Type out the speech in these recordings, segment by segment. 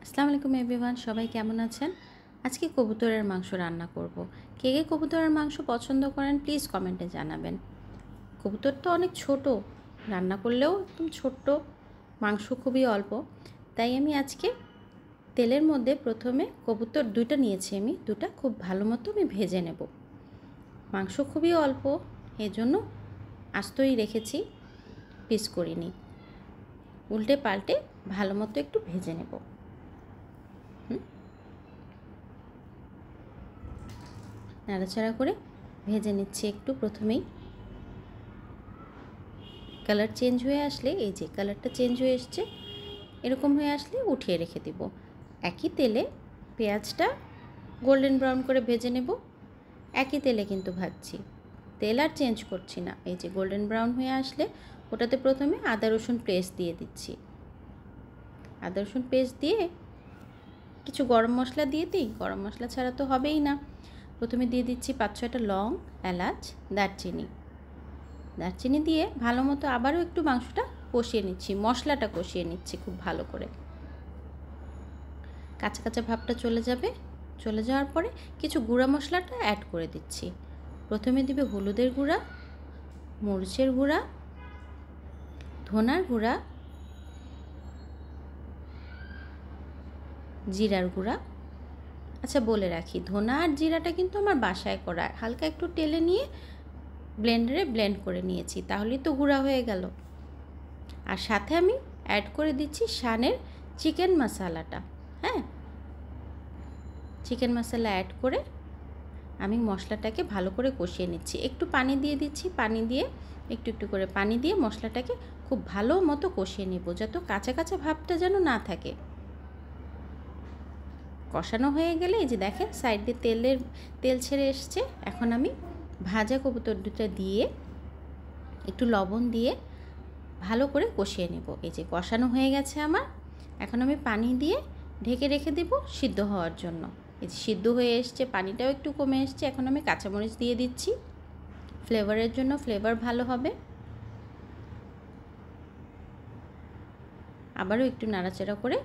আসসালামু আলাইকুম এভরিওয়ান, সবাই কেমন আছেন? আজকে কবুতরের মাংস রান্না করব। কে কে কবুতরের মাংস পছন্দ করেন প্লিজ কমেন্টে জানাবেন। কবুতর তো অনেক ছোট, রান্না করলেও একদম ছোট্ট, মাংস খুবই অল্প। তাই আমি আজকে তেলের মধ্যে প্রথমে কবুতর দুটো নিয়েছি, আমি দুটো খুব ভালো মতো আমি ভেজে নেব। মাংস খুবই অল্প, এজন্য আস্তই রেখেছি, পিস করিনি। উল্টে পাল্টে ভালো মতো একটু ভেজে নেব। নাড়াচাড়া করে ভেজে নিচ্ছি একটু। প্রথমেই কালার চেঞ্জ হয়ে আসলে, এই যে কালারটা চেঞ্জ হয়ে এসছে, এরকম হয়ে আসলে উঠিয়ে রেখে দিব। একই তেলে পেঁয়াজটা গোল্ডেন ব্রাউন করে ভেজে নেব। একই তেলে কিন্তু ভাজছি, তেল আর চেঞ্জ করছি না। এই যে গোল্ডেন ব্রাউন হয়ে আসলে ওটাতে প্রথমে আদা রসুন পেস্ট দিয়ে দিচ্ছি। আদা রসুন পেস্ট দিয়ে কিছু গরম মশলা দিয়ে দিই, গরম মশলা ছাড়া তো হবেই না। প্রথমে দিয়ে দিচ্ছি 5-6টা লং, এলাচ, দারচিনি দিয়ে ভালো মতো আবারও একটু মাংসটা কষিয়ে নিচ্ছি, মশলাটা কষিয়ে নিচ্ছি খুব ভালো করে। কাঁচা কাঁচা ভাবটা চলে যাবে। চলে যাওয়ার পরে কিছু গুঁড়া মশলাটা অ্যাড করে দিচ্ছি। প্রথমে দিবে হলুদের গুঁড়া, মরিচের গুঁড়া, ধনার গুঁড়া, জিরার গুঁড়া। আচ্ছা বলে রাখি, ধনা আর জিরাটা কিন্তু আমার বাসায় করা, হালকা একটু টেলে নিয়ে ব্লেন্ডারে ব্লেন্ড করে নিয়েছি, তাহলেই তো গুঁড়া হয়ে গেল। আর সাথে আমি অ্যাড করে দিচ্ছি শানের চিকেন মশলাটা। হ্যাঁ, চিকেন মশলা অ্যাড করে আমি মশলাটাকে ভালো করে কষিয়ে নিচ্ছি। একটু পানি দিয়ে দিচ্ছি, পানি দিয়ে একটু একটু করে পানি দিয়ে মশলাটাকে খুব ভালো মতো কষিয়ে নেব, যাতে কাঁচা কাঁচা ভাবটা যেন না থাকে। কষানো হয়ে গেলে এই যে দেখেন সাইড দিয়ে তেল ছেড়ে এসছে। এখন আমি ভাজা কবুতর দুটো দিয়ে একটু লবণ দিয়ে ভালো করে কষিয়ে নেব। এই যে কষানো হয়ে গেছে আমার। এখন আমি পানি দিয়ে ঢেকে রেখে দেব সিদ্ধ হওয়ার জন্য। এই যে সিদ্ধ হয়ে এসছে, পানিটাও একটু কমে এসছে। এখন আমি কাঁচামরিচ দিয়ে দিচ্ছি ফ্লেভারের জন্য, ফ্লেভার ভালো হবে। আবারও একটু নাড়াচাড়া করে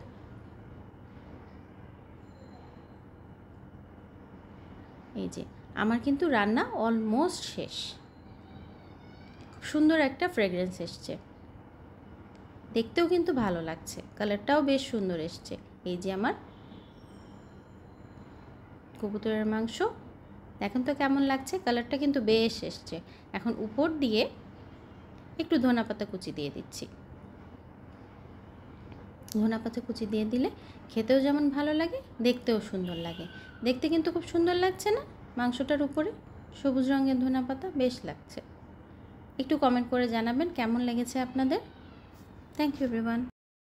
এই যে আমার কিন্তু রান্না অলমোস্ট শেষ। খুব সুন্দর একটা ফ্রেগরেন্স এসছে, দেখতেও কিন্তু ভালো লাগছে, কালারটাও বেশ সুন্দর এসছে। এই যে আমার কবুতরের মাংস এখন তো কেমন লাগছে, কালারটা কিন্তু বেশ এসছে। এখন উপর দিয়ে একটু ধনেপাতা কুচি দিয়ে দিচ্ছি। ধনেপাতা কুচি দিয়ে দিলে খেতেও যেমন ভালো লাগে, দেখতেও সুন্দর লাগে। দেখতে কিন্তু খুব সুন্দর লাগছে না মাংসটার উপরে সবুজ রঙের ধনেপাতা, বেশ লাগছে। একটু কমেন্ট করে জানাবেন কেমন লেগেছে আপনাদের। Thank you everyone.